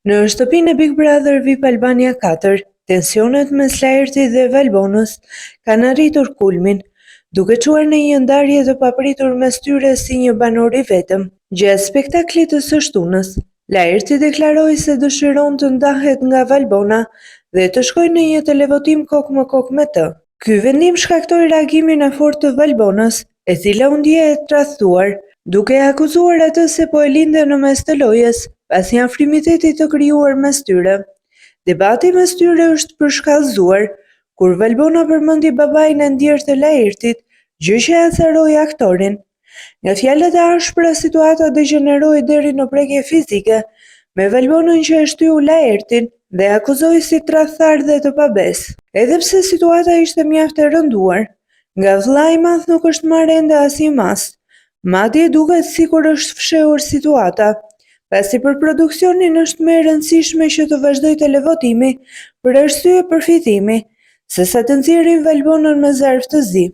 Në shtëpinë e Big Brother VIP Albania 4, tensionet mes Laertit dhe Valbonës kanë arritur kulmin, duke çuar në një ndarje të papritur mes tyre si një banor i vetëm. Gjatë spektaklit të së shtunës, Laerti deklaroi se dëshiron të ndahet nga Valbona dhe të shkojë në një televotim kokë më kokë me të. Ky vendim shkaktoi reagimin e fortë të Valbonës, e cila u ndihet tradhtuar, duke akuzuar atë se po e linte në mes të lojës, pasi afrimitetit të krijuar mes tyre. Debati mes tyre është përshkallëzuar, kur Valbona përmendi babain e ndjerë të Laertit, gjë që e acaroi aktorin. Nga fjalët e ashpra, situata degeneroi deri në prekje fizike, me Valbonën që e shtyu Laertin dhe akuzoi si tradhtar dhe të pabesë. Edhe pse situata ishte mjaft e rënduar, nga vëlla i madh nuk është marrë ende asnjë mast. Madje duket sikur është fshehur situata, pasi për produksionin është më e rëndësishme që të vazhdojë televotimi për arsye përfitimi, sesa të nxjerrin Valbonën me zarf të zi.